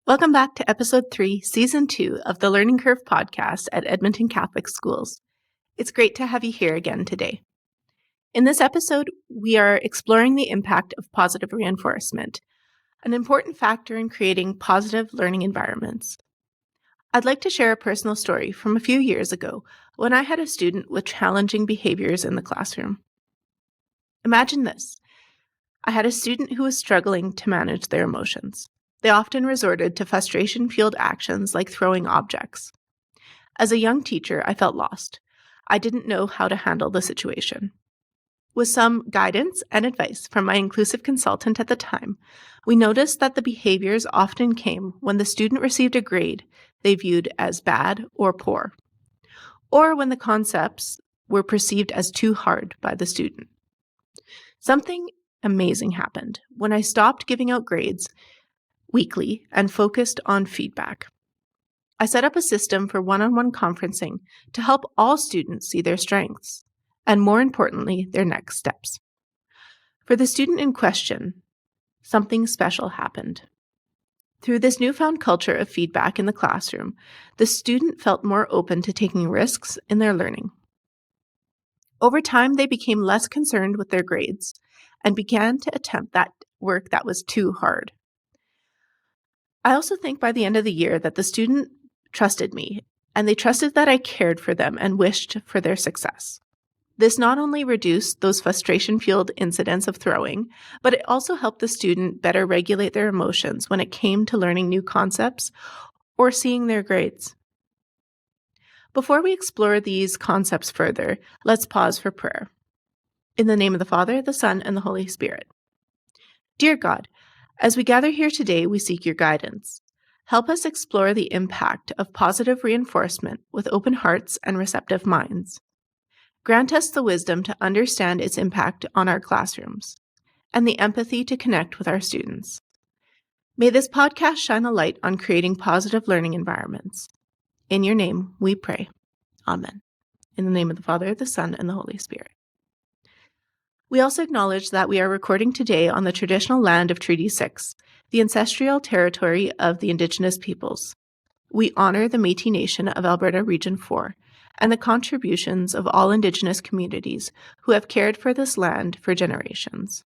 Welcome back to Episode 3, Season 2 of the Learning Curve Podcast at Edmonton Catholic Schools. It's great to have you here again today. In this episode, we are exploring the impact of positive reinforcement, an important factor in creating positive learning environments. I'd like to share a personal story from a few years ago when I had a student with challenging behaviors in the classroom. Imagine this. I had a student who was struggling to manage their emotions. They often resorted to frustration-fueled actions like throwing objects. As a young teacher, I felt lost. I didn't know how to handle the situation. With some guidance and advice from my inclusive consultant at the time, we noticed that the behaviors often came when the student received a grade they viewed as bad or poor, or when the concepts were perceived as too hard by the student. Something amazing happened when I stopped giving out grades weekly and focused on feedback. I set up a system for one-on-one conferencing to help all students see their strengths, and more importantly, their next steps. For the student in question, something special happened. Through this newfound culture of feedback in the classroom, the student felt more open to taking risks in their learning. Over time, they became less concerned with their grades and began to attempt that work that was too hard. I also think by the end of the year that the student trusted me, and they trusted that I cared for them and wished for their success. This not only reduced those frustration-fueled incidents of throwing, but it also helped the student better regulate their emotions when it came to learning new concepts or seeing their grades. Before we explore these concepts further, let's pause for prayer. In the name of the Father, the Son, and the Holy Spirit. Dear God, as we gather here today, we seek your guidance. Help us explore the impact of positive reinforcement with open hearts and receptive minds. Grant us the wisdom to understand its impact on our classrooms and the empathy to connect with our students. May this podcast shine a light on creating positive learning environments. In your name, we pray. Amen. In the name of the Father, the Son, and the Holy Spirit. We also acknowledge that we are recording today on the traditional land of Treaty 6, the ancestral territory of the Indigenous peoples. We honor the Métis Nation of Alberta Region 4 and the contributions of all Indigenous communities who have cared for this land for generations.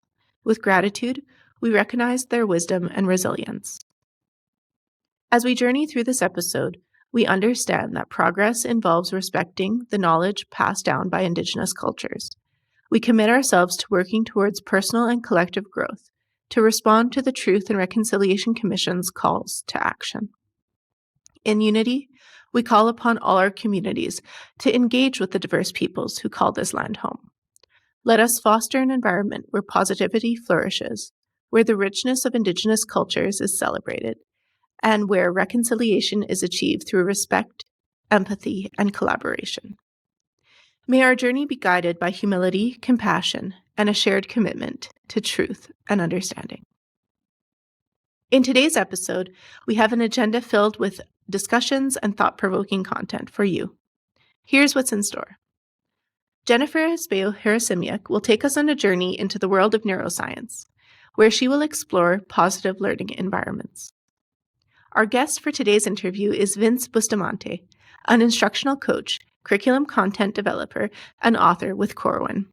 With gratitude, we recognize their wisdom and resilience. As we journey through this episode, we understand that progress involves respecting the knowledge passed down by Indigenous cultures. We commit ourselves to working towards personal and collective growth, to respond to the Truth and Reconciliation Commission's calls to action. In unity, we call upon all our communities to engage with the diverse peoples who call this land home. Let us foster an environment where positivity flourishes, where the richness of Indigenous cultures is celebrated, and where reconciliation is achieved through respect, empathy, and collaboration. May our journey be guided by humility, compassion, and a shared commitment to truth and understanding. In today's episode, we have an agenda filled with discussions and thought-provoking content for you. Here's what's in store. Jennifer Espeo-Harasimiak will take us on a journey into the world of neuroscience, where she will explore positive learning environments. Our guest for today's interview is Vince Bustamante, an instructional coach, curriculum content developer, and author with Corwin.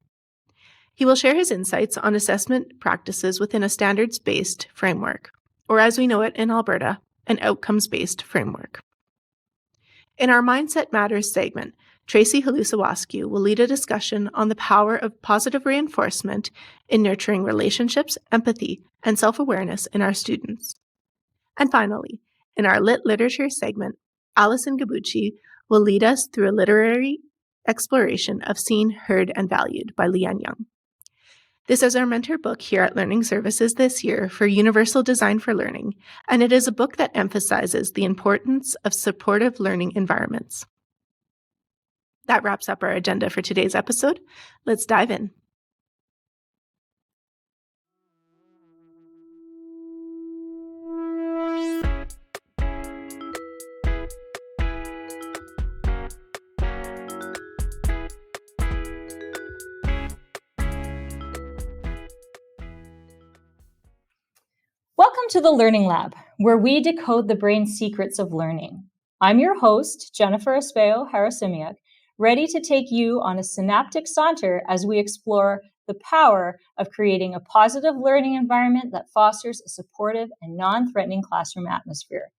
He will share his insights on assessment practices within a standards-based framework, or as we know it in Alberta, an outcomes-based framework. In our Mindset Matters segment, Tracy Halusawascu will lead a discussion on the power of positive reinforcement in nurturing relationships, empathy, and self-awareness in our students. And finally, in our Lit Literature segment, Alison Gabucci will lead us through a literary exploration of Seen, Heard, and Valued by Leanne Young. This is our mentor book here at Learning Services this year for Universal Design for Learning, and it is a book that emphasizes the importance of supportive learning environments. That wraps up our agenda for today's episode. Let's dive in. Welcome Welcome to the Learning Lab, where we decode the brain's secrets of learning. I'm your host, Jennifer Espejo-Harasimiak, ready to take you on a synaptic saunter as we explore the power of creating a positive learning environment that fosters a supportive and non-threatening classroom atmosphere.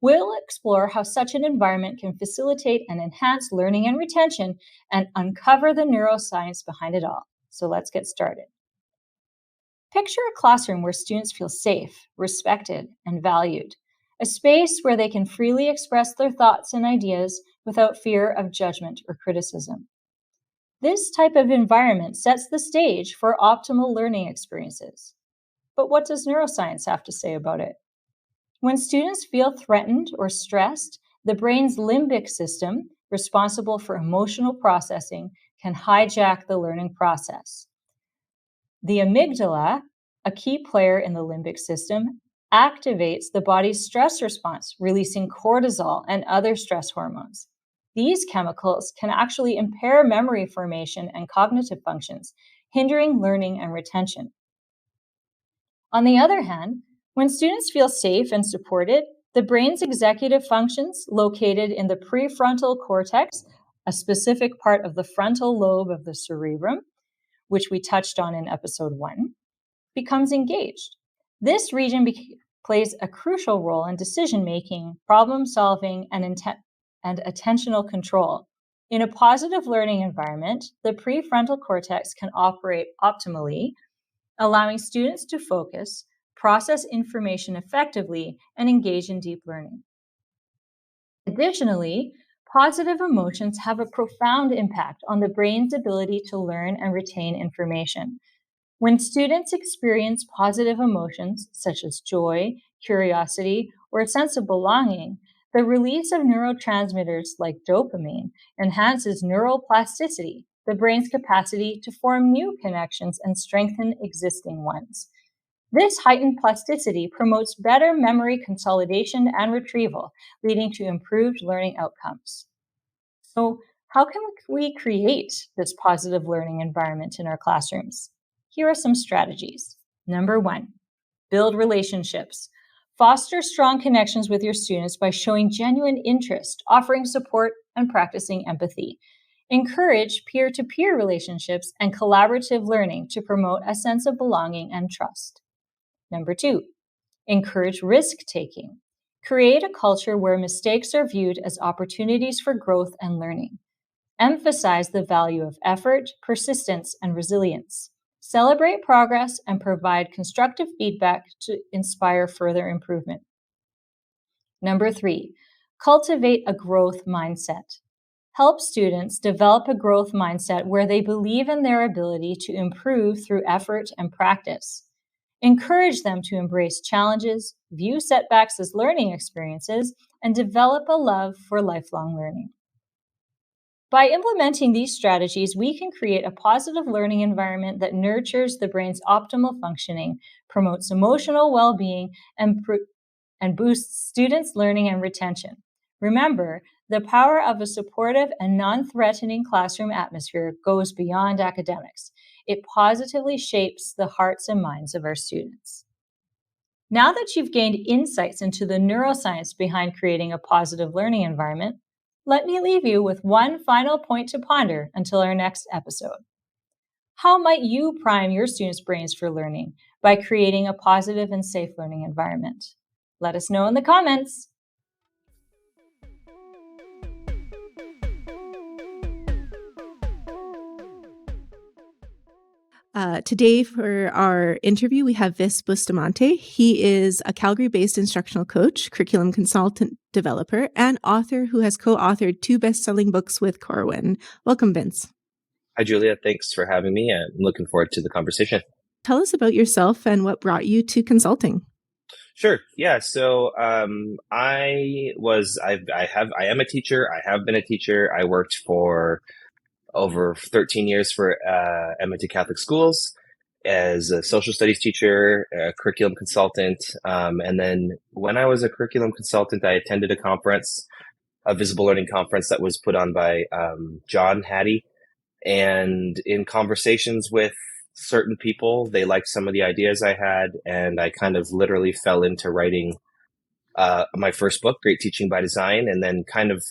We'll explore how such an environment can facilitate and enhance learning and retention and uncover the neuroscience behind it all. So let's get started. Picture a classroom where students feel safe, respected, and valued, a space where they can freely express their thoughts and ideas without fear of judgment or criticism. This type of environment sets the stage for optimal learning experiences. But what does neuroscience have to say about it? When students feel threatened or stressed, the brain's limbic system, responsible for emotional processing, can hijack the learning process. The amygdala, a key player in the limbic system, activates the body's stress response, releasing cortisol and other stress hormones. These chemicals can actually impair memory formation and cognitive functions, hindering learning and retention. On the other hand, when students feel safe and supported, the brain's executive functions, located in the prefrontal cortex, a specific part of the frontal lobe of the cerebrum, which we touched on in episode 1, becomes engaged. This region plays a crucial role in decision-making, problem-solving, and attentional control. In a positive learning environment, the prefrontal cortex can operate optimally, allowing students to focus, process information effectively, and engage in deep learning. Additionally, positive emotions have a profound impact on the brain's ability to learn and retain information. When students experience positive emotions, such as joy, curiosity, or a sense of belonging, the release of neurotransmitters like dopamine enhances neuroplasticity, the brain's capacity to form new connections and strengthen existing ones. This heightened plasticity promotes better memory consolidation and retrieval, leading to improved learning outcomes. So, how can we create this positive learning environment in our classrooms? Here are some strategies. Number 1, build relationships. Foster strong connections with your students by showing genuine interest, offering support, and practicing empathy. Encourage peer-to-peer relationships and collaborative learning to promote a sense of belonging and trust. Number 2, encourage risk-taking. Create a culture where mistakes are viewed as opportunities for growth and learning. Emphasize the value of effort, persistence, and resilience. Celebrate progress and provide constructive feedback to inspire further improvement. Number 3, cultivate a growth mindset. Help students develop a growth mindset where they believe in their ability to improve through effort and practice. Encourage them to embrace challenges, view setbacks as learning experiences, and develop a love for lifelong learning. By implementing these strategies, we can create a positive learning environment that nurtures the brain's optimal functioning, promotes emotional well-being, and boosts students' learning and retention. Remember, the power of a supportive and non-threatening classroom atmosphere goes beyond academics. It positively shapes the hearts and minds of our students. Now that you've gained insights into the neuroscience behind creating a positive learning environment, let me leave you with one final point to ponder until our next episode. How might you prime your students' brains for learning by creating a positive and safe learning environment? Let us know in the comments. Today for our interview, we have Vis Bustamante. He is a Calgary-based instructional coach, curriculum consultant developer, and author who has co-authored 2 best-selling books with Corwin. Welcome, Vince. Hi, Julia. Thanks for having me. I'm looking forward to the conversation. Tell us about yourself and what brought you to consulting. Sure. Yeah. So I am a teacher. I have been a teacher. I worked for over 13 years for Edmonton Catholic Schools as a social studies teacher, a curriculum consultant. And then when I was a curriculum consultant, I attended a conference, a visible learning conference that was put on by John Hattie. And in conversations with certain people. They liked some of the ideas I had, and I kind of literally fell into writing my first book, Great Teaching by Design. And then kind of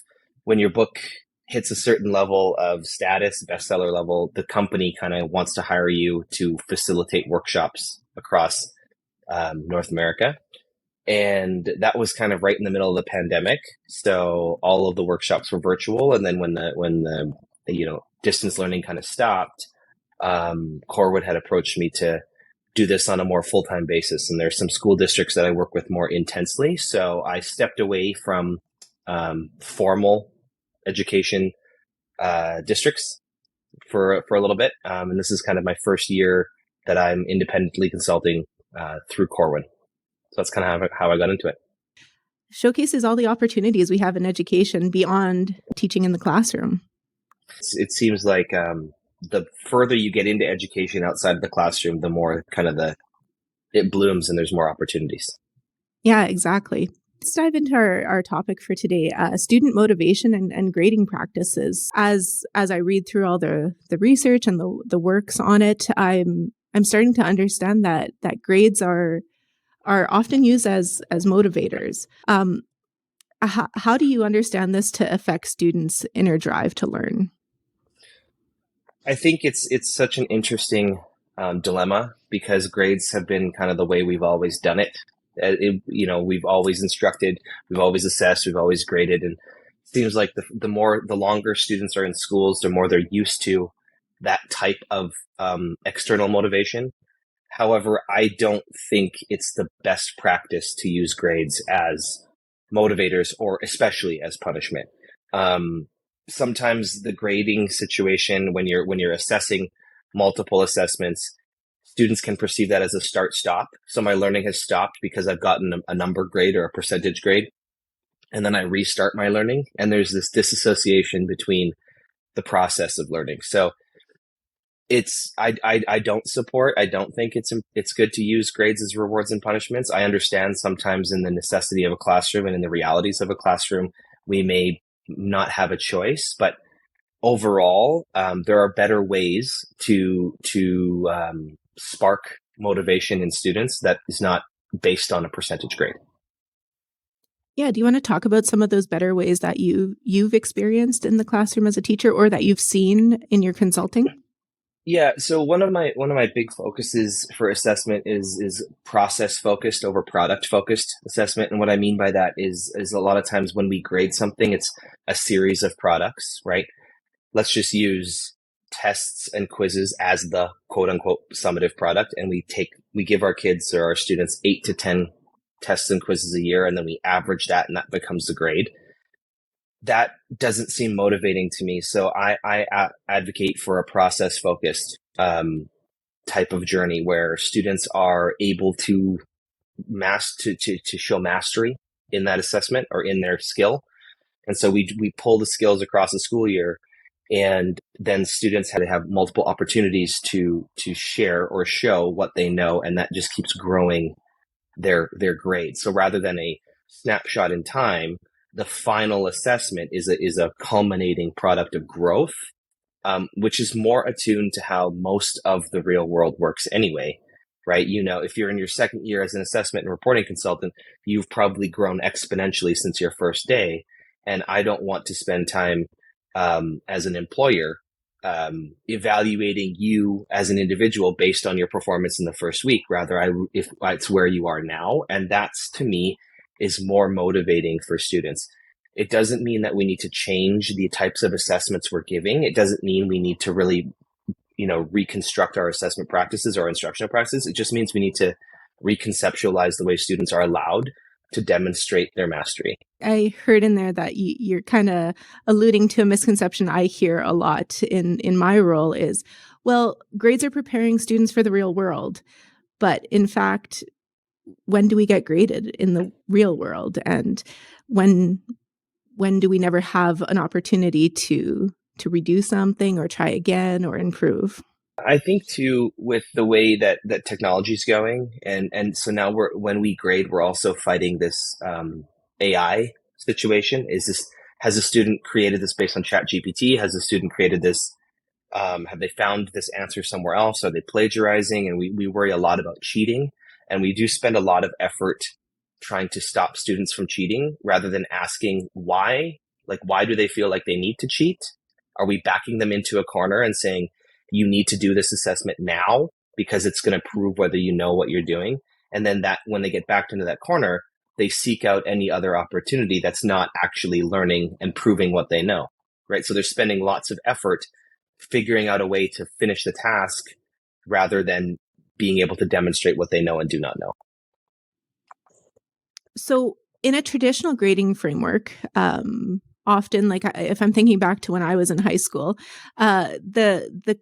when your book hits a certain level of status, bestseller level, the company kind of wants to hire you to facilitate workshops across North America. And that was kind of right in the middle of the pandemic. So all of the workshops were virtual. And then when the distance learning kind of stopped, Corwood had approached me to do this on a more full-time basis. And there's some school districts that I work with more intensely. So I stepped away from formal education districts for a little bit. And this is kind of my first year that I'm independently consulting through Corwin. So that's kind of how I got into it. Showcases all the opportunities we have in education beyond teaching in the classroom. It seems like the further you get into education outside of the classroom, the more kind of it blooms and there's more opportunities. Yeah, exactly. Let's dive into our topic for today, student motivation and grading practices. As I read through all the research and the works on it, I'm starting to understand that grades are often used as motivators. How do you understand this to affect students' inner drive to learn? I think it's such an interesting dilemma because grades have been kind of the way we've always done it. We've always instructed, we've always assessed, we've always graded, and it seems like the longer students are in schools, the more they're used to that type of external motivation. However, I don't think it's the best practice to use grades as motivators or especially as punishment. Sometimes the grading situation, when you're assessing multiple assessments, students can perceive that as a start-stop. So my learning has stopped because I've gotten a number grade or a percentage grade, and then I restart my learning. And there's this disassociation between the process of learning. So I don't support. I don't think it's good to use grades as rewards and punishments. I understand sometimes in the necessity of a classroom and in the realities of a classroom, we may not have a choice, but overall, there are better ways to spark motivation in students that is not based on a percentage grade. Yeah, do you want to talk about some of those better ways that you've experienced in the classroom as a teacher or that you've seen in your consulting? Yeah, so one of my big focuses for assessment is process focused over product focused assessment, and what I mean by that is a lot of times when we grade something, it's a series of products, right? Let's just use tests and quizzes as the quote unquote summative product, and we give our kids or our students 8 to 10 tests and quizzes a year, and then we average that, and that becomes the grade. That doesn't seem motivating to me. So I advocate for a process-focused type of journey where students are able to show mastery in that assessment or in their skill. And so we pull the skills across the school year, and then students had to have multiple opportunities to share or show what they know, and that just keeps growing their grade. So rather than a snapshot in time, the final assessment is a culminating product of growth, which is more attuned to how most of the real world works anyway, right? If you're in your second year as an assessment and reporting consultant, you've probably grown exponentially since your first day. And I don't want to spend time as an employer evaluating you as an individual based on your performance in the first week. Rather, if it's where you are now, and that's to me is more motivating for students. It doesn't mean that we need to change the types of assessments we're giving. It doesn't mean we need to really, reconstruct our assessment practices or instructional practices. It just means we need to reconceptualize the way students are allowed to demonstrate their mastery. I heard in there that you're kind of alluding to a misconception I hear a lot in my role is, well, grades are preparing students for the real world. But in fact, when do we get graded in the real world? And when do we never have an opportunity to redo something or try again or improve? I think too, with the way that technology is going, and so now when we grade, we're also fighting this AI situation. Has a student created this based on ChatGPT? Has a student created this Have they found this answer somewhere else? Are they plagiarizing? And we worry a lot about cheating. And we do spend a lot of effort trying to stop students from cheating rather than asking why. Like, why do they feel like they need to cheat? Are we backing them into a corner and saying, you need to do this assessment now because it's going to prove whether you know what you're doing? And then that when they get backed into that corner, they seek out any other opportunity that's not actually learning and proving what they know, right? So they're spending lots of effort figuring out a way to finish the task rather than being able to demonstrate what they know and do not know. So in a traditional grading framework, often, like if I'm thinking back to when I was in high school, the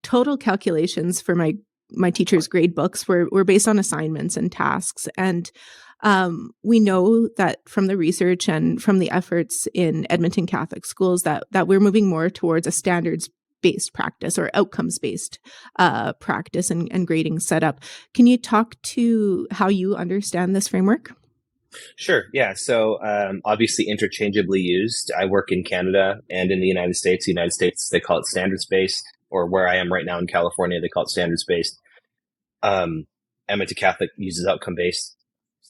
total calculations for my teacher's grade books were based on assignments and tasks. And we know that from the research and from the efforts in Edmonton Catholic schools that we're moving more towards a standards-based practice or outcomes-based practice and grading setup. Can you talk to how you understand this framework? Sure. Yeah. So obviously interchangeably used. I work in Canada and in the United States. The United States, they call it standards-based, or where I am right now in California, they call it standards-based. Edmonton Catholic uses outcome-based.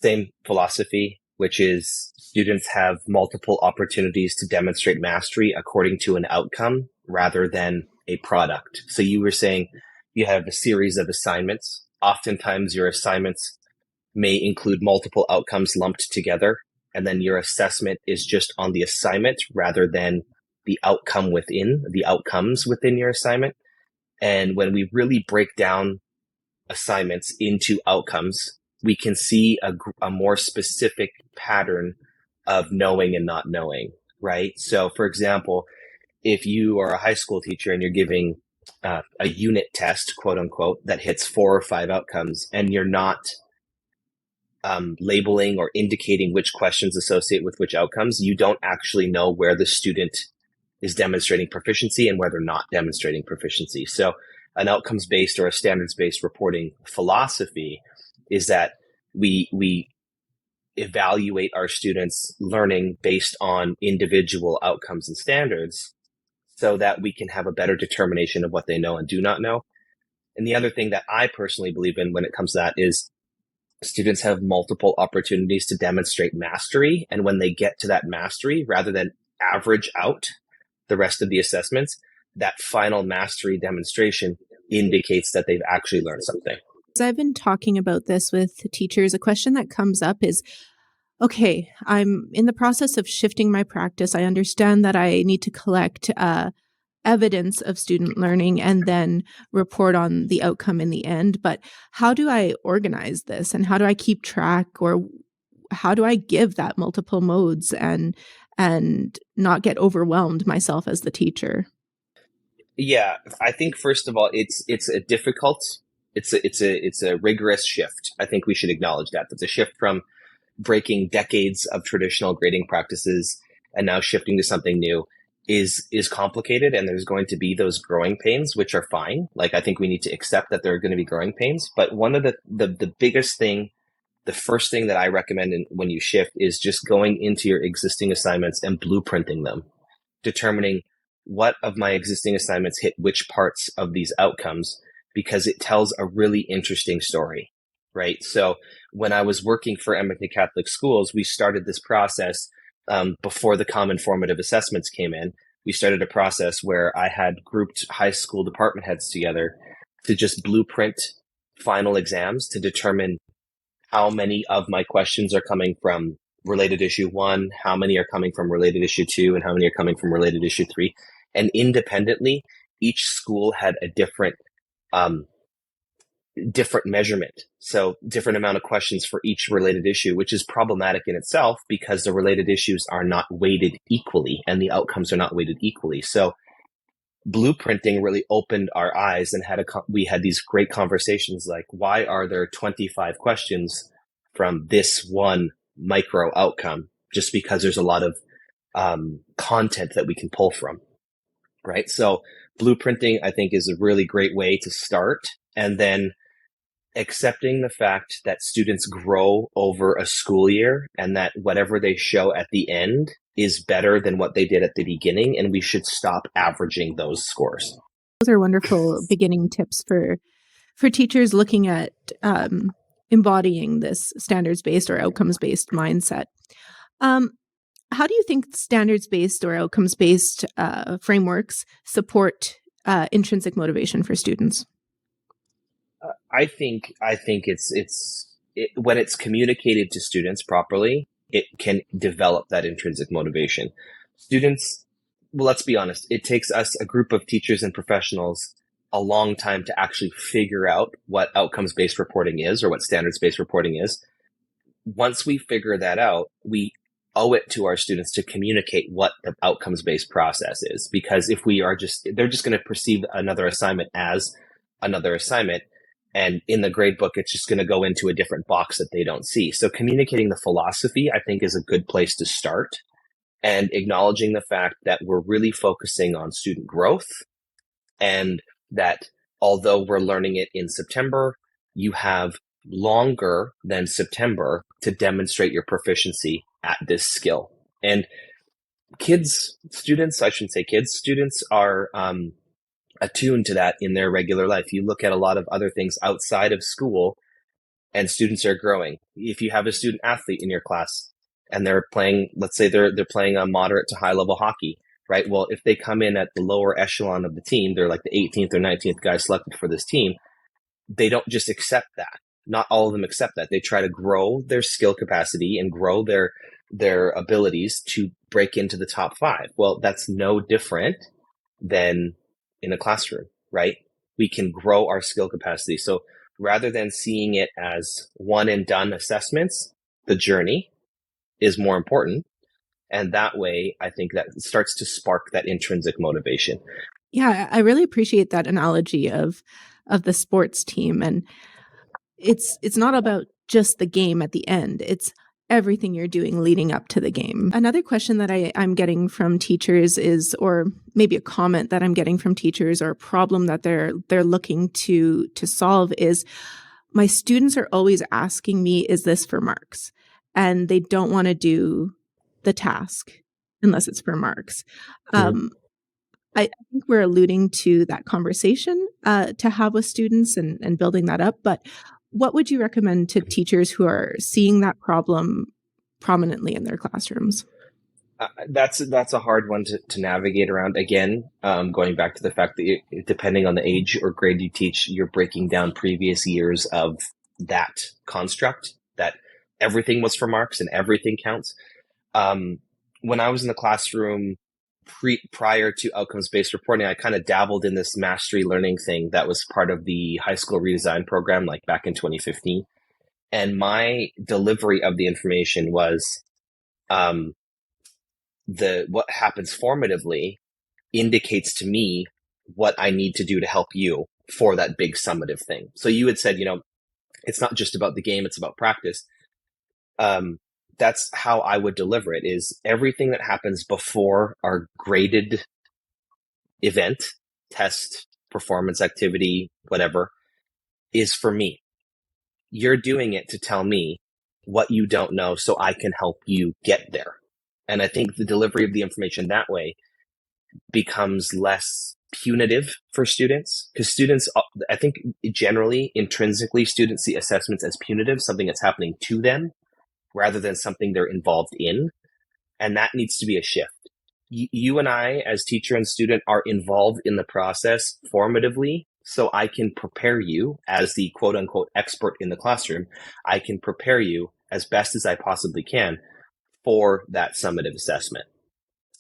Same philosophy, which is students have multiple opportunities to demonstrate mastery according to an outcome rather than a product. So you were saying you have a series of assignments. Oftentimes your assignments may include multiple outcomes lumped together, and then your assessment is just on the assignment rather than the outcomes within your assignment. And when we really break down assignments into outcomes, we can see a more specific pattern of knowing and not knowing, right? So for example, if you are a high school teacher and you're giving a unit test, quote unquote, that hits 4 or 5 outcomes, and you're not labeling or indicating which questions associate with which outcomes, you don't actually know where the student is demonstrating proficiency and where they're not demonstrating proficiency. So an outcomes-based or a standards-based reporting philosophy is that we evaluate our students' learning based on individual outcomes and standards so that we can have a better determination of what they know and do not know. And the other thing that I personally believe in when it comes to that is students have multiple opportunities to demonstrate mastery. And when they get to that mastery, rather than average out the rest of the assessments, that final mastery demonstration indicates that they've actually learned something. As I've been talking about this with teachers, a question that comes up is, okay, I'm in the process of shifting my practice. I understand that I need to collect evidence of student learning and then report on the outcome in the end. But how do I organize this, and how do I keep track, or how do I give that multiple modes and not get overwhelmed myself as the teacher? Yeah, I think first of all, it's a rigorous shift. I think we should acknowledge that. It's a shift from breaking decades of traditional grading practices and now shifting to something new is complicated, and there's going to be those growing pains, which are fine. Like, I think we need to accept that there are going to be growing pains. But one of the biggest thing, the first thing that I recommend when you shift is just going into your existing assignments and blueprinting them, determining what of my existing assignments hit which parts of these outcomes, because it tells a really interesting story, right? So when I was working for Edmonton Catholic Schools, we started this process before the common formative assessments came in. We started a process where I had grouped high school department heads together to just blueprint final exams to determine how many of my questions are coming from related issue 1, how many are coming from related issue 2, and how many are coming from related issue 3. And independently, each school had a different measurement. So different amount of questions for each related issue, which is problematic in itself because the related issues are not weighted equally and the outcomes are not weighted equally. So blueprinting really opened our eyes, and we had these great conversations like, why are there 25 questions from this one micro outcome? Just because there's a lot of content that we can pull from, right? So blueprinting, I think, is a really great way to start. And then accepting the fact that students grow over a school year and that whatever they show at the end is better than what they did at the beginning, and we should stop averaging those scores. Those are wonderful beginning tips for teachers looking at embodying this standards-based or outcomes-based mindset. How do you think standards-based or outcomes-based frameworks support intrinsic motivation for students? I think when it's communicated to students properly, it can develop that intrinsic motivation. Students, well, let's be honest, it takes us, a group of teachers and professionals, a long time to actually figure out what outcomes-based reporting is or what standards-based reporting is. Once we figure that out, we owe it to our students to communicate what the outcomes-based process is. Because if we are they're just going to perceive another assignment as another assignment. And in the grade book, it's just going to go into a different box that they don't see. So communicating the philosophy, I think, is a good place to start, and acknowledging the fact that we're really focusing on student growth, and that although we're learning it in September, you have longer than September to demonstrate your proficiency at this skill. And students are attuned to that in their regular life. You look at a lot of other things outside of school, and students are growing. If you have a student athlete in your class and they're playing, let's say they're playing a moderate to high level hockey, right? Well, if they come in at the lower echelon of the team, they're like the 18th or 19th guy selected for this team. They don't just accept that. Not all of them accept that. They try to grow their skill capacity and grow their abilities to break into the top 5. Well, that's no different than in a classroom, right? We can grow our skill capacity. So rather than seeing it as one and done assessments, the journey is more important. And that way, I think that starts to spark that intrinsic motivation. Yeah, I really appreciate that analogy of the sports team. And it's not about just the game at the end. It's everything you're doing leading up to the game. Another question that I'm getting from teachers is, or maybe a comment that I'm getting from teachers, or a problem that they're looking to solve is, my students are always asking me, is this for marks? And they don't want to do the task unless it's for marks. I think we're alluding to that conversation to have with students and building that up. But what would you recommend to teachers who are seeing that problem prominently in their classrooms? That's a hard one to navigate around. Again, going back to the fact that depending on the age or grade you teach, you're breaking down previous years of that construct, that everything was for marks and everything counts. When I was in the classroom prior to outcomes-based reporting, I kind of dabbled in this mastery learning thing that was part of the high school redesign program, like back in 2015. And my delivery of the information was what happens formatively indicates to me what I need to do to help you for that big summative thing. So you had said, it's not just about the game, it's about practice. That's how I would deliver it, is everything that happens before our graded event, test, performance activity, whatever, is for me. You're doing it to tell me what you don't know so I can help you get there. And I think the delivery of the information that way becomes less punitive for students, because students, I think generally, intrinsically, students see assessments as punitive, something that's happening to them, rather than something they're involved in. And that needs to be a shift. You and I, as teacher and student, are involved in the process formatively, so I can prepare you as the quote unquote expert in the classroom. I can prepare you as best as I possibly can for that summative assessment.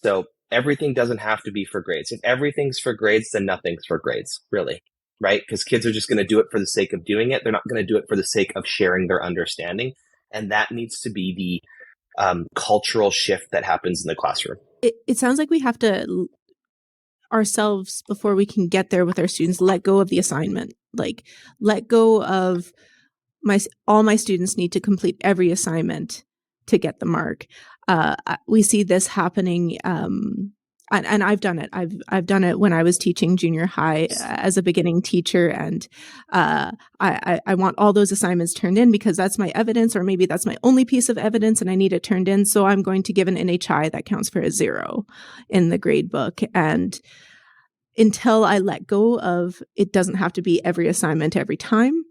So everything doesn't have to be for grades. If everything's for grades, then nothing's for grades, really, right? Because kids are just going to do it for the sake of doing it. They're not going to do it for the sake of sharing their understanding. And that needs to be the cultural shift that happens in the classroom. It sounds like we have to ourselves, before we can get there with our students, let go of the assignment. Like, let go of all my students need to complete every assignment to get the mark. We see this happening, and I've done it. I've done it when I was teaching junior high as a beginning teacher, and I want all those assignments turned in because that's my evidence, or maybe that's my only piece of evidence, and I need it turned in. So I'm going to give an NHI that counts for a 0 in the grade book, and until I let go of it doesn't have to be every assignment every time.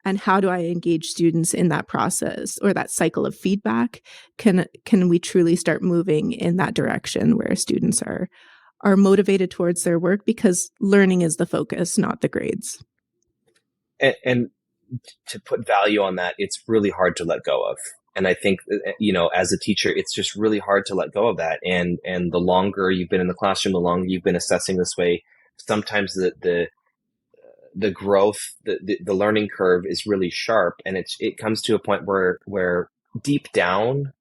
And how do I engage students in that process or that cycle of feedback? Can we truly start moving in that direction where students are motivated towards their work because learning is the focus, not the grades? And to put value on that, it's really hard to let go of. And I think, as a teacher, it's just really hard to let go of that. And the longer you've been in the classroom, the longer you've been assessing this way, sometimes the growth, the learning curve is really sharp. And it comes to a point where deep down,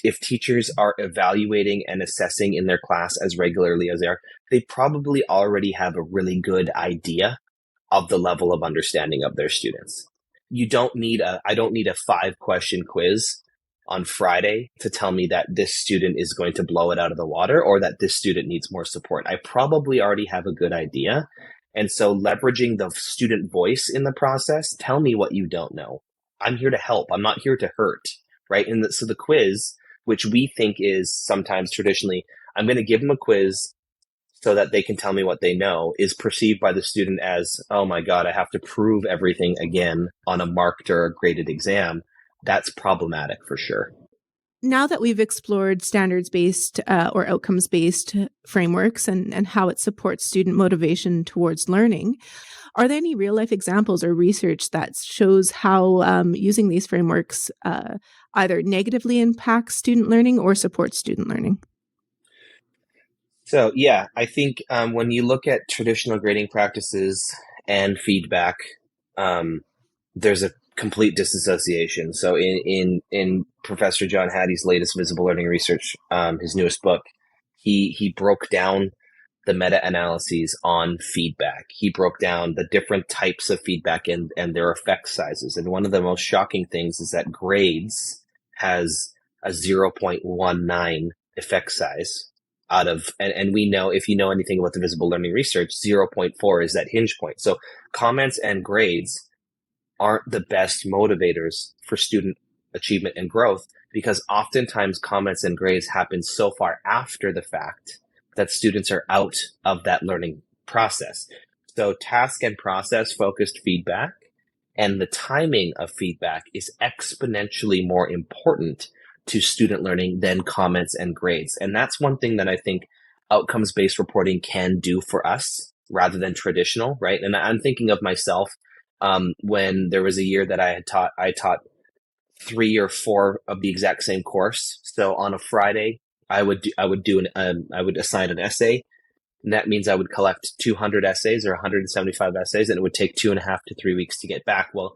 if teachers are evaluating and assessing in their class as regularly as they are, they probably already have a really good idea of the level of understanding of their students. I don't need a 5-question quiz on Friday to tell me that this student is going to blow it out of the water or that this student needs more support. I probably already have a good idea. And so leveraging the student voice in the process, tell me what you don't know. I'm here to help. I'm not here to hurt, right? And so the quiz, which we think is sometimes traditionally, I'm going to give them a quiz so that they can tell me what they know, is perceived by the student as, oh my God, I have to prove everything again on a marked or a graded exam. That's problematic for sure. Now that we've explored standards-based or outcomes-based frameworks and how it supports student motivation towards learning, are there any real-life examples or research that shows how using these frameworks either negatively impacts student learning or supports student learning? So, yeah, I think when you look at traditional grading practices and feedback, there's a complete disassociation. So in Professor John Hattie's latest visible learning research, his newest book, he broke down the meta-analyses on feedback. He broke down the different types of feedback and their effect sizes. And one of the most shocking things is that grades has a 0.19 effect size out of, and we know, if you know anything about the visible learning research, 0.4 is that hinge point. So comments and grades aren't the best motivators for student achievement and growth, because oftentimes comments and grades happen so far after the fact that students are out of that learning process. So task and process focused feedback and the timing of feedback is exponentially more important to student learning than comments and grades. And that's one thing that I think outcomes-based reporting can do for us rather than traditional, right? And I'm thinking of myself when there was a year that I taught 3 or 4 of the exact same course. So on a Friday, I would assign an essay, and that means I would collect 200 essays or 175 essays, and it would take 2.5 to 3 weeks to get back. Well,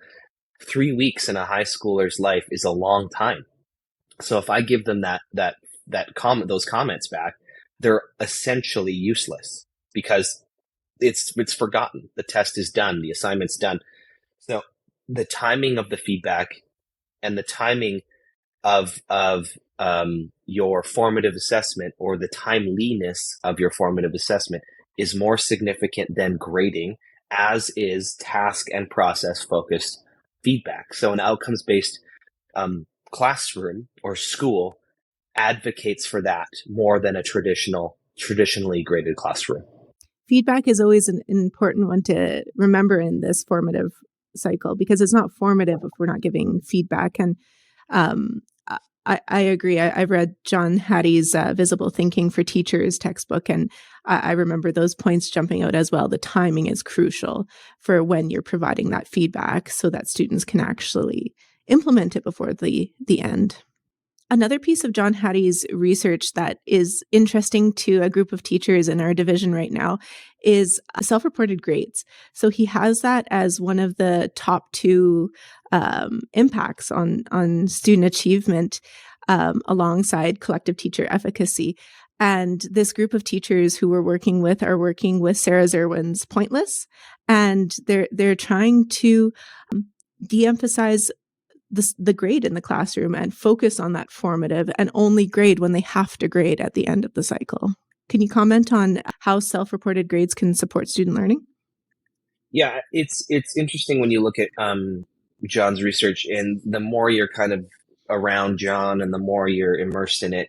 3 weeks in a high schooler's life is a long time. So if I give them those comments back, they're essentially useless because it's forgotten. The test is done. The assignment's done. So the timing of the feedback and the timing of your formative assessment, or the timeliness of your formative assessment, is more significant than grading, as is task and process focused feedback. So an outcomes-based classroom or school advocates for that more than a traditionally graded classroom. Feedback is always an important one to remember in this formative cycle, because it's not formative if we're not giving feedback. And I agree. I've read John Hattie's Visible Thinking for Teachers textbook, and I remember those points jumping out as well. The timing is crucial for when you're providing that feedback so that students can actually implement it before the end. Another piece of John Hattie's research that is interesting to a group of teachers in our division right now is self-reported grades. So he has that as one of the top 2 impacts on student achievement alongside collective teacher efficacy. And this group of teachers who we're working with are working with Sarah Zerwin's Pointless, and they're trying to de-emphasize the grade in the classroom and focus on that formative and only grade when they have to grade at the end of the cycle. Can you comment on how self-reported grades can support student learning? Yeah, it's interesting when you look at John's research, and the more you're kind of around John and the more you're immersed in it,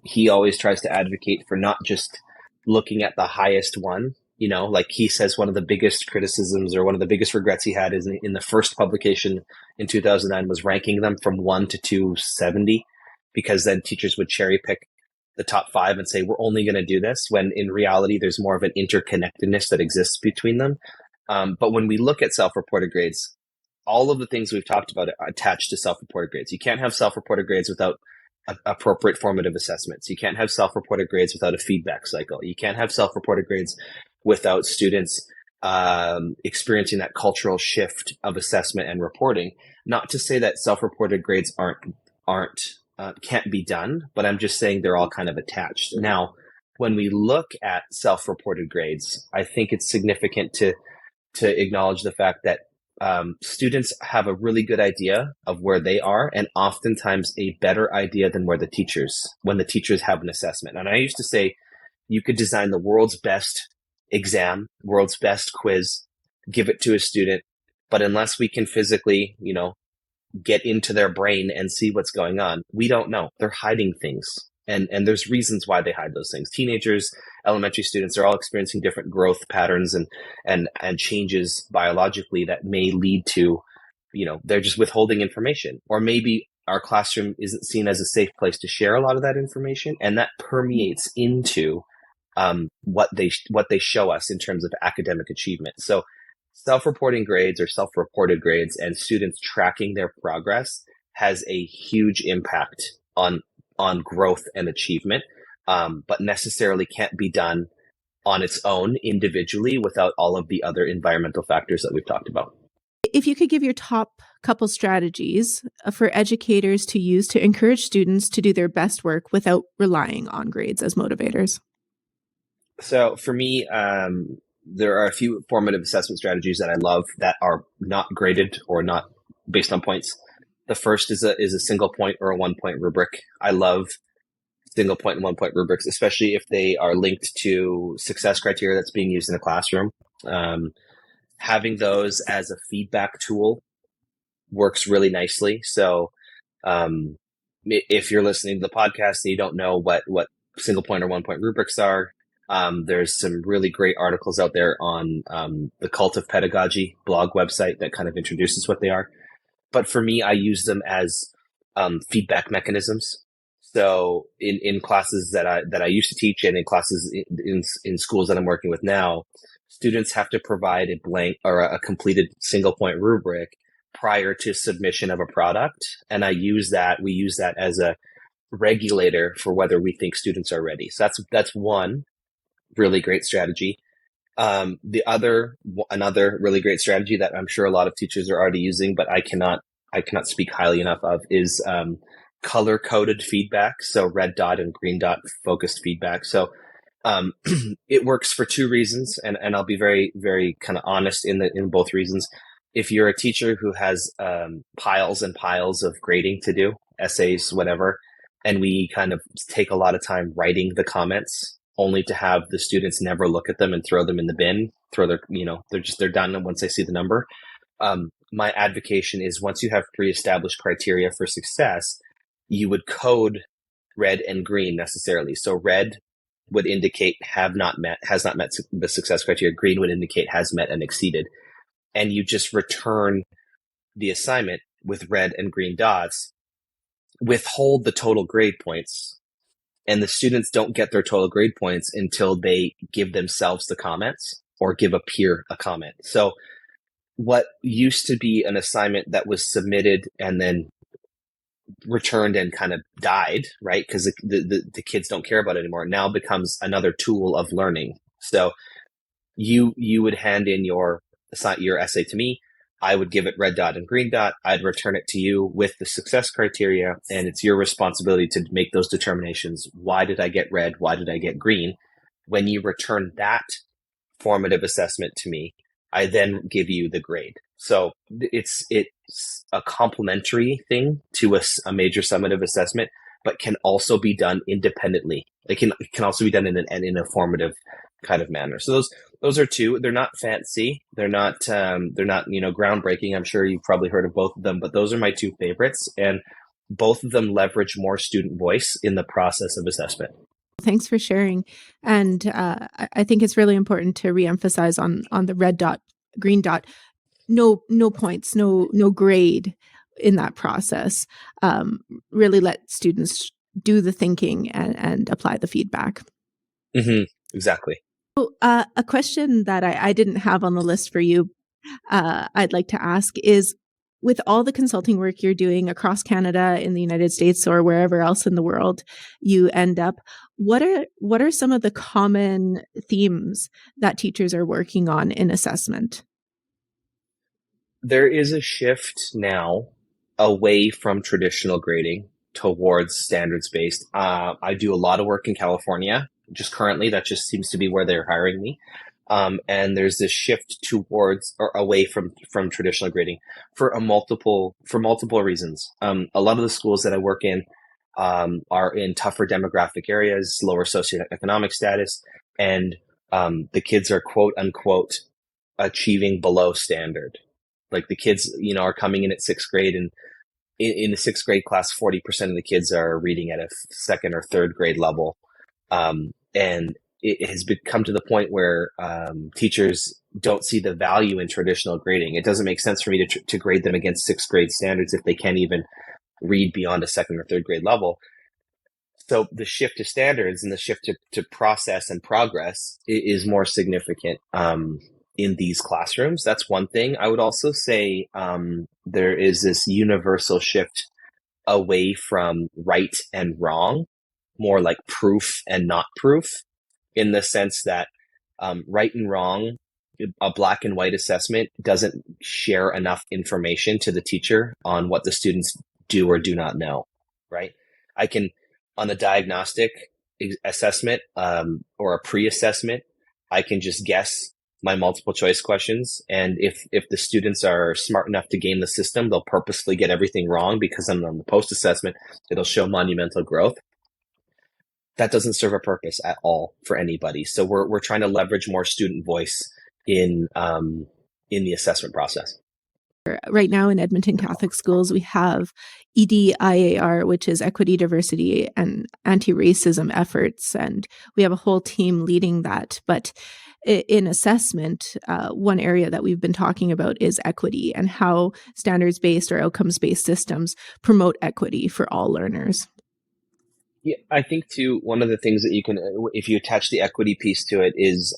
he always tries to advocate for not just looking at the highest one Like he says, one of the biggest criticisms or one of the biggest regrets he had is in the first publication in 2009 was ranking them from 1 to 270, because then teachers would cherry pick the top 5 and say, we're only going to do this, when in reality, there's more of an interconnectedness that exists between them. But when we look at self-reported grades, all of the things we've talked about are attached to self-reported grades. You can't have self-reported grades without appropriate formative assessments. You can't have self-reported grades without a feedback cycle. You can't have self-reported grades without students experiencing that cultural shift of assessment and reporting. Not to say that self-reported grades can't be done, but I'm just saying they're all kind of attached. Now, when we look at self-reported grades, I think it's significant to acknowledge the fact that students have a really good idea of where they are, and oftentimes a better idea than when the teachers have an assessment. And I used to say, you could design the world's best exam, world's best quiz, give it to a student, but unless we can physically, get into their brain and see what's going on, we don't know. They're hiding things. And there's reasons why they hide those things. Teenagers, elementary students are all experiencing different growth patterns and changes biologically that may lead to, they're just withholding information. Or maybe our classroom isn't seen as a safe place to share a lot of that information, and that permeates into what they show us in terms of academic achievement. So self-reporting grades or self-reported grades and students tracking their progress has a huge impact on growth and achievement, but necessarily can't be done on its own individually without all of the other environmental factors that we've talked about. If you could give your top couple strategies for educators to use to encourage students to do their best work without relying on grades as motivators. So for me, there are a few formative assessment strategies that I love that are not graded or not based on points. The first is a single point or a 1 point rubric. I love single point and 1 point rubrics, especially if they are linked to success criteria that's being used in the classroom. Having those as a feedback tool works really nicely. So if you're listening to the podcast and you don't know what single point or 1 point rubrics are, there's some really great articles out there on the Cult of Pedagogy blog website that kind of introduces what they are. But for me, I use them as feedback mechanisms. So in classes that I used to teach and in classes in schools that I'm working with now, students have to provide a blank or a completed single point rubric prior to submission of a product. And we use that as a regulator for whether we think students are ready. So that's one really great strategy. Another really great strategy that I'm sure a lot of teachers are already using, but I cannot speak highly enough of, is color coded feedback. So red dot and green dot focused feedback. So it works for two reasons, and I'll be very, very kind of honest in both reasons. If you're a teacher who has piles and piles of grading to do, essays, whatever, and we kind of take a lot of time writing the comments only to have the students never look at them and throw them in the bin, they're done once they see the number. My advocation is, once you have pre-established criteria for success, you would code red and green necessarily. So red would indicate has not met the success criteria. Green would indicate has met and exceeded. And you just return the assignment with red and green dots, withhold the total grade points, and the students don't get their total grade points until they give themselves the comments or give a peer a comment. So what used to be an assignment that was submitted and then returned and kind of died, right? Because the kids don't care about it anymore, now becomes another tool of learning. So you would hand in your essay to me. I would give it red dot and green dot. I'd return it to you with the success criteria, and it's your responsibility to make those determinations. Why did I get red? Why did I get green? When you return that formative assessment to me, I then give you the grade. So it's a complementary thing to a major summative assessment, but can also be done independently. It can also be done in a formative kind of manner. So those are two. They're not fancy. They're not groundbreaking. I'm sure you've probably heard of both of them, but those are my two favorites, and both of them leverage more student voice in the process of assessment. Thanks for sharing. And I think it's really important to reemphasize on the red dot, green dot. No points, no grade in that process. Really let students do the thinking and apply the feedback. Mm-hmm. Exactly. So, a question that I didn't have on the list for you, I'd like to ask is, with all the consulting work you're doing across Canada, in the United States, or wherever else in the world you end up, what are some of the common themes that teachers are working on in assessment? There is a shift now away from traditional grading towards standards-based. I do a lot of work in California, just currently. That just seems to be where they're hiring me. And there's this shift towards or away from traditional grading for multiple reasons. A lot of the schools that I work in are in tougher demographic areas, lower socioeconomic status, and the kids are quote unquote achieving below standard. Like the kids, are coming in at sixth grade, and in the sixth grade class, 40% of the kids are reading at a second or third grade level. And it has come to the point where teachers don't see the value in traditional grading. It doesn't make sense for me to grade them against sixth grade standards if they can't even read beyond a second or third grade level. So the shift to standards and the shift to process and progress is more significant in these classrooms. That's one thing. I would also say there is this universal shift away from right and wrong, more like proof and not proof, in the sense that right and wrong, a black and white assessment doesn't share enough information to the teacher on what the students do or do not know, right? I can, on a diagnostic assessment or a pre-assessment, I can just guess my multiple choice questions. And if the students are smart enough to game the system, they'll purposely get everything wrong, because on the post-assessment, it'll show monumental growth. That doesn't serve a purpose at all for anybody. So we're trying to leverage more student voice in the assessment process. Right now in Edmonton Catholic Schools, we have EDIAR, which is Equity, Diversity, and Anti-Racism efforts, and we have a whole team leading that. But in assessment, one area that we've been talking about is equity and how standards-based or outcomes-based systems promote equity for all learners. Yeah, I think too, one of the things that you can, if you attach the equity piece to it, is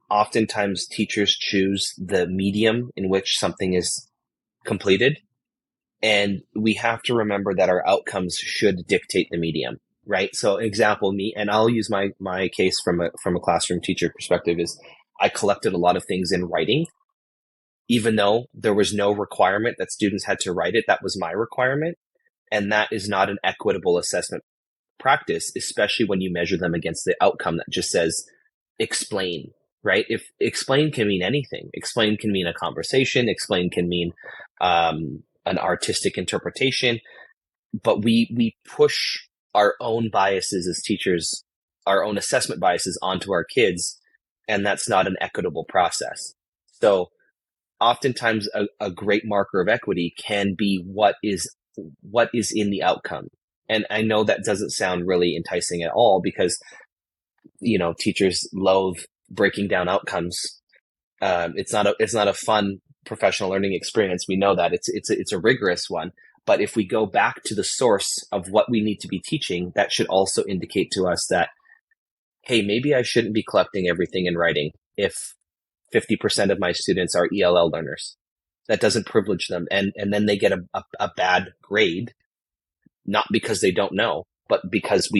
oftentimes teachers choose the medium in which something is completed. And we have to remember that our outcomes should dictate the medium, right? So example, and I'll use my case from a classroom teacher perspective, is I collected a lot of things in writing, even though there was no requirement that students had to write it. That was my requirement. And that is not an equitable assessment practice, especially when you measure them against the outcome that just says explain, right? If explain can mean anything. Explain can mean a conversation. Explain can mean an artistic interpretation. But we push our own biases as teachers, our own assessment biases onto our kids, and that's not an equitable process. So oftentimes a great marker of equity can be what is in the outcome. And I know that doesn't sound really enticing at all, because, teachers loathe breaking down outcomes. It's not a fun professional learning experience. We know that it's a rigorous one. But if we go back to the source of what we need to be teaching, that should also indicate to us that, hey, maybe I shouldn't be collecting everything in writing if 50% of my students are ELL learners. That doesn't privilege them. And then they get a bad grade, not because they don't know, but because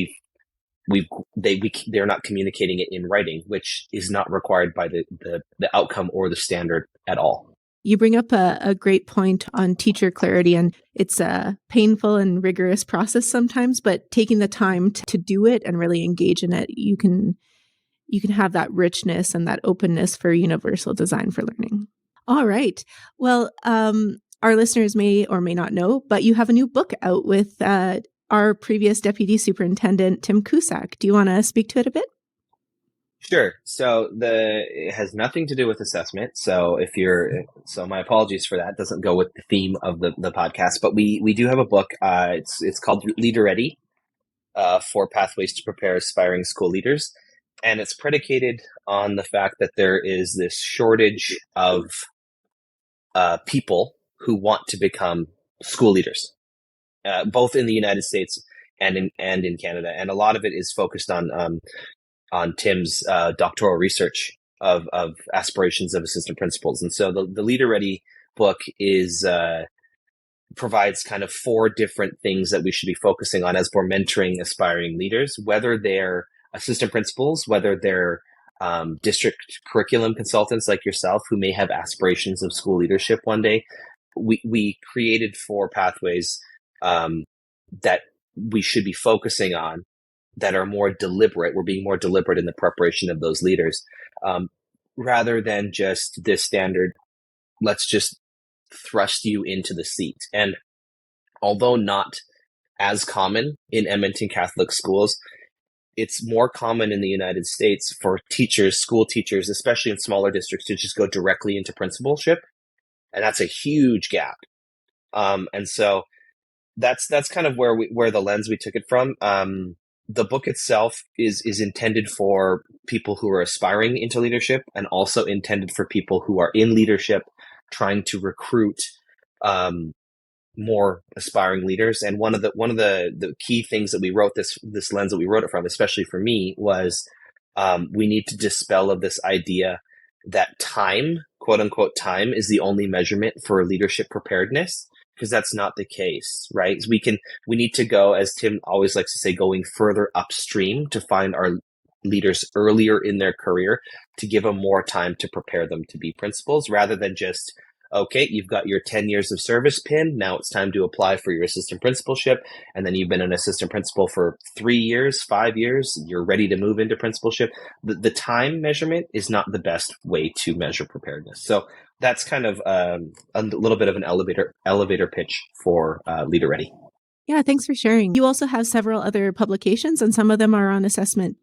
they're not communicating it in writing, which is not required by the outcome or the standard at all. You bring up a great point on teacher clarity, and it's a painful and rigorous process sometimes, but taking the time to do it and really engage in it, you can have that richness and that openness for universal design for learning. All right. Well, our listeners may or may not know, but you have a new book out with our previous Deputy Superintendent, Tim Cusack. Do you want to speak to it a bit? Sure. So it has nothing to do with assessment. So my apologies for that. It doesn't go with the theme of the podcast, but we do have a book. It's called Leader Ready. 4 pathways to prepare aspiring school leaders. And it's predicated on the fact that there is this shortage of people who want to become school leaders, both in the United States and in Canada. And a lot of it is focused on Tim's doctoral research of aspirations of assistant principals. And so the Leader Ready book provides kind of 4 different things that we should be focusing on as we're mentoring aspiring leaders, whether they're assistant principals, whether they're district curriculum consultants like yourself who may have aspirations of school leadership one day. We created 4 pathways that we should be focusing on that are more deliberate. We're being more deliberate in the preparation of those leaders, rather than just this standard, let's just thrust you into the seat. And although not as common in Edmonton Catholic schools, it's more common in the United States for teachers, school teachers, especially in smaller districts, to just go directly into principalship. And that's a huge gap. And so that's kind of where the lens we took it from. The book itself is intended for people who are aspiring into leadership, and also intended for people who are in leadership trying to recruit more aspiring leaders. And one of the key things that we wrote this lens that we wrote it from, especially for me, was we need to dispel of this idea that time, quote unquote, time is the only measurement for leadership preparedness, because that's not the case, right? We need to go, as Tim always likes to say, going further upstream to find our leaders earlier in their career, to give them more time to prepare them to be principals, rather than just, okay, you've got your 10 years of service pin. Now it's time to apply for your assistant principalship. And then you've been an assistant principal for 3 years, 5 years. You're ready to move into principalship. The time measurement is not the best way to measure preparedness. So that's kind of a little bit of an elevator pitch for Leader Ready. Yeah, thanks for sharing. You also have several other publications, and some of them are on assessment.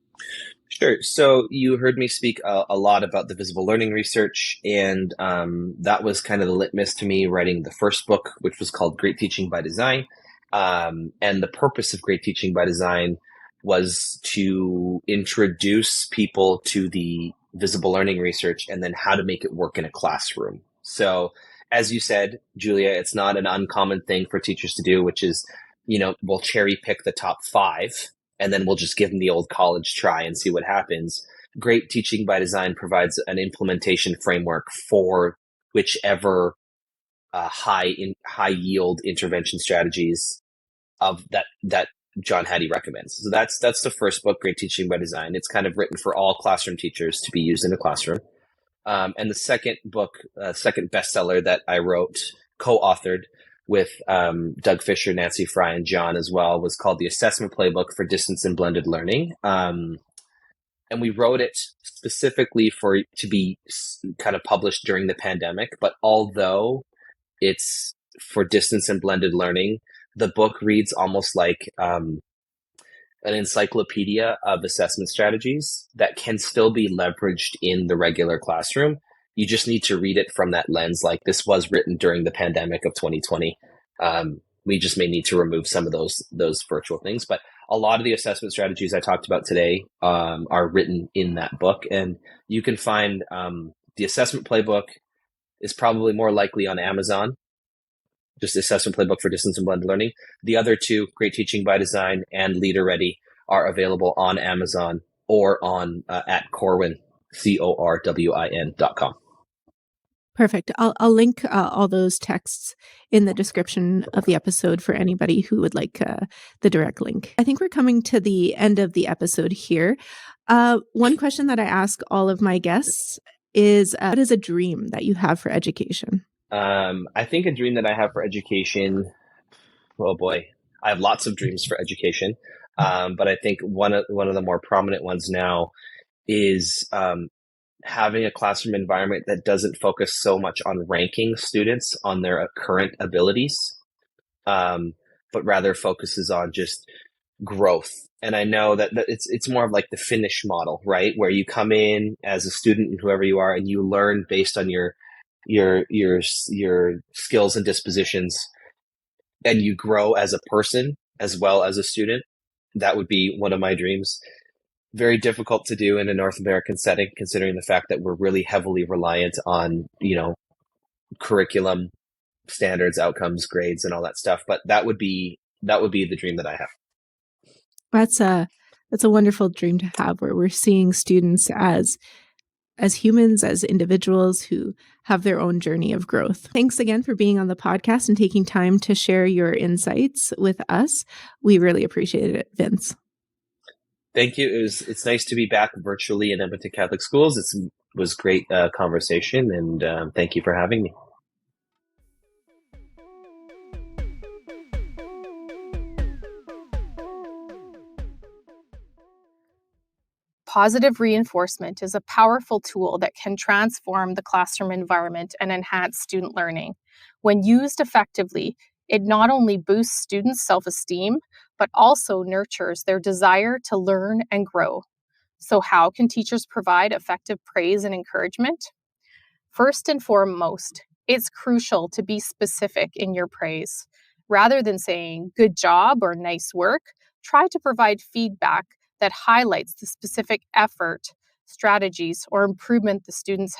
Sure. So you heard me speak a lot about the visible learning research, and that was kind of the litmus to me writing the first book, which was called Great Teaching by Design. And the purpose of Great Teaching by Design was to introduce people to the visible learning research and then how to make it work in a classroom. So as you said, Julia, it's not an uncommon thing for teachers to do, which is, we'll cherry pick the top 5 and then we'll just give them the old college try and see what happens. Great Teaching by Design provides an implementation framework for whichever high yield intervention strategies of that John Hattie recommends. So that's the first book, Great Teaching by Design. It's kind of written for all classroom teachers to be used in a classroom. And the second book, second bestseller that I wrote, co-authored with Doug Fisher, Nancy Fry, and John as well, was called The Assessment Playbook for Distance and Blended Learning. And we wrote it specifically to be kind of published during the pandemic. But although it's for distance and blended learning, the book reads almost like an encyclopedia of assessment strategies that can still be leveraged in the regular classroom. You just need to read it from that lens, like this was written during the pandemic of 2020. We just may need to remove some of those virtual things, but a lot of the assessment strategies I talked about today are written in that book, and you can find the Assessment Playbook is probably more likely on Amazon. Just Assessment Playbook for Distance and Blended Learning. The other two, Great Teaching by Design and Leader Ready, are available on Amazon or on at Corwin, CORWIN.com. Perfect. I'll link all those texts in the description of the episode for anybody who would like the direct link. I think we're coming to the end of the episode here. One question that I ask all of my guests is, what is a dream that you have for education? I think a dream that I have for education, oh boy, I have lots of dreams for education. But I think one of the more prominent ones now is having a classroom environment that doesn't focus so much on ranking students on their current abilities, but rather focuses on just growth. And I know that it's more of like the Finnish model, right? Where you come in as a student and whoever you are, and you learn based on your skills and dispositions, and you grow as a person as well as a student. that would be one of my dreams. Very difficult to do in a North American setting, considering the fact that we're really heavily reliant on, curriculum, standards, outcomes, grades, and all that stuff. But that would be the dream that I have. That's a wonderful dream to have, where we're seeing students as humans, as individuals who have their own journey of growth. Thanks again for being on the podcast and taking time to share your insights with us. We really appreciate it, Vince. Thank you. It's nice to be back virtually in Edmonton Catholic Schools. It was great conversation, and thank you for having me. Positive reinforcement is a powerful tool that can transform the classroom environment and enhance student learning. When used effectively, it not only boosts students' self-esteem, but also nurtures their desire to learn and grow. So how can teachers provide effective praise and encouragement? First and foremost, it's crucial to be specific in your praise. Rather than saying good job or nice work, try to provide feedback that highlights the specific effort, strategies, or improvement the student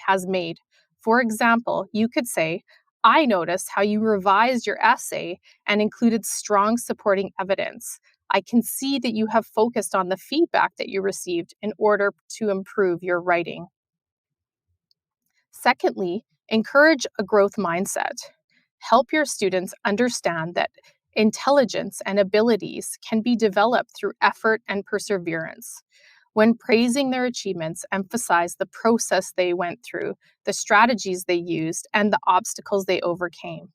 has made. For example, you could say, I noticed how you revised your essay and included strong supporting evidence. I can see that you have focused on the feedback that you received in order to improve your writing. Secondly, encourage a growth mindset. Help your students understand that intelligence and abilities can be developed through effort and perseverance. When praising their achievements, emphasize the process they went through, the strategies they used, and the obstacles they overcame.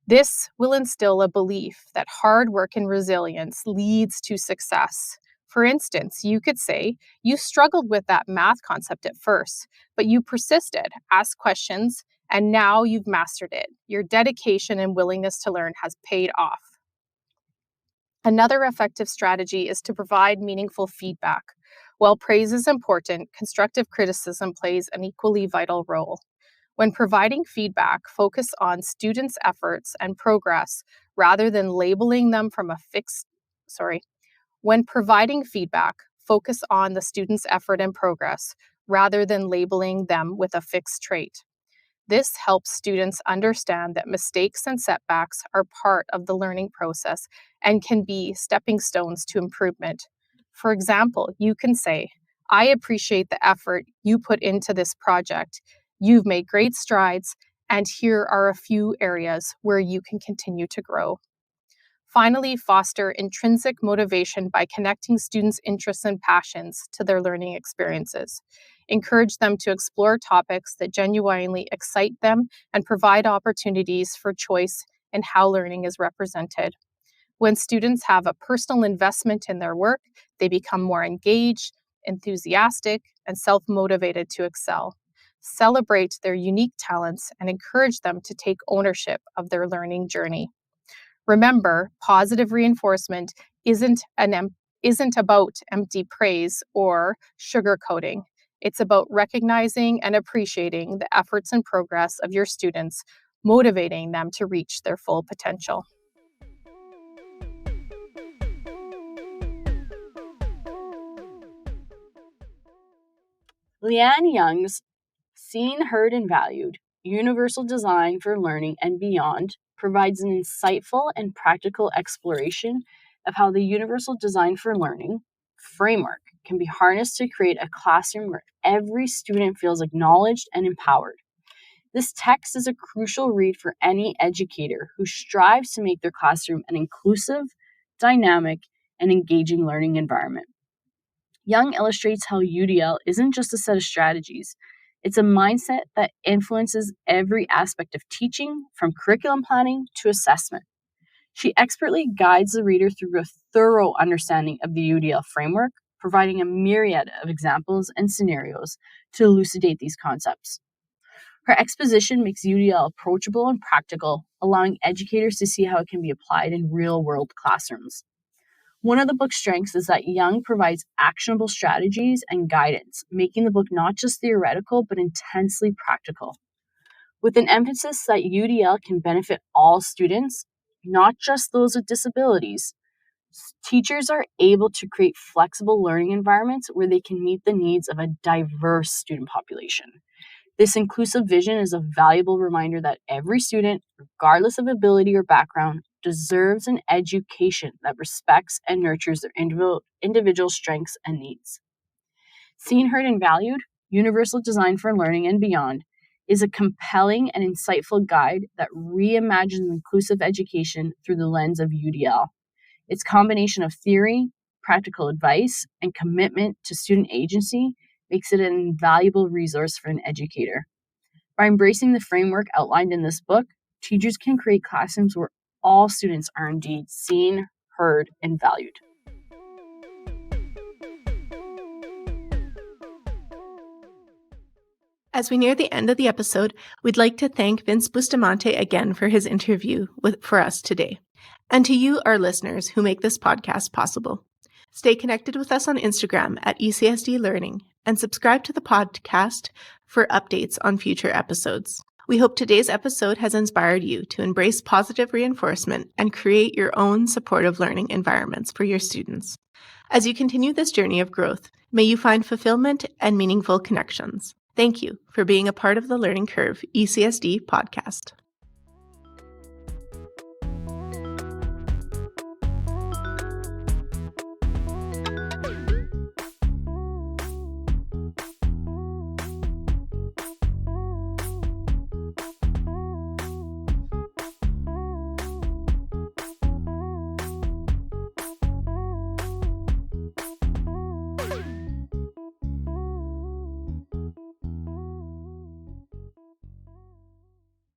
This will instill a belief that hard work and resilience leads to success. For instance, you could say, you struggled with that math concept at first, but you persisted, asked questions, and now you've mastered it. Your dedication and willingness to learn has paid off. Another effective strategy is to provide meaningful feedback. While praise is important, constructive criticism plays an equally vital role. When providing feedback, focus on students' efforts and progress rather than labeling them When providing feedback, focus on the student's effort and progress rather than labeling them with a fixed trait. This helps students understand that mistakes and setbacks are part of the learning process and can be stepping stones to improvement. For example, you can say, I appreciate the effort you put into this project. You've made great strides, and here are a few areas where you can continue to grow. Finally, foster intrinsic motivation by connecting students' interests and passions to their learning experiences. Encourage them to explore topics that genuinely excite them and provide opportunities for choice in how learning is represented. When students have a personal investment in their work, they become more engaged, enthusiastic, and self-motivated to excel. Celebrate their unique talents and encourage them to take ownership of their learning journey. Remember, positive reinforcement isn't about empty praise or sugarcoating. It's about recognizing and appreciating the efforts and progress of your students, motivating them to reach their full potential. Leanne Young's Seen, Heard, and Valued, Universal Design for Learning and Beyond provides an insightful and practical exploration of how the Universal Design for Learning framework can be harnessed to create a classroom where every student feels acknowledged and empowered. This text is a crucial read for any educator who strives to make their classroom an inclusive, dynamic, and engaging learning environment. Young illustrates how UDL isn't just a set of strategies. It's a mindset that influences every aspect of teaching, from curriculum planning to assessment. She expertly guides the reader through a thorough understanding of the UDL framework, providing a myriad of examples and scenarios to elucidate these concepts. Her exposition makes UDL approachable and practical, allowing educators to see how it can be applied in real-world classrooms. One of the book's strengths is that Young provides actionable strategies and guidance, making the book not just theoretical, but intensely practical. With an emphasis that UDL can benefit all students, not just those with disabilities, Teachers are able to create flexible learning environments where they can meet the needs of a diverse student population. This inclusive vision is a valuable reminder that every student, regardless of ability or background, deserves an education that respects and nurtures their individual strengths and needs. Seen, Heard, and Valued, Universal Design for Learning and Beyond is a compelling and insightful guide that reimagines inclusive education through the lens of UDL. Its combination of theory, practical advice, and commitment to student agency makes it an invaluable resource for an educator. By embracing the framework outlined in this book, teachers can create classrooms where all students are indeed seen, heard, and valued. As we near the end of the episode, we'd like to thank Vince Bustamante again for his interview for us today, and to you, our listeners, who make this podcast possible. Stay connected with us on Instagram at ECSD Learning and subscribe to the podcast for updates on future episodes. We hope today's episode has inspired you to embrace positive reinforcement and create your own supportive learning environments for your students. As you continue this journey of growth, may you find fulfillment and meaningful connections. Thank you for being a part of the Learning Curve ECSD podcast.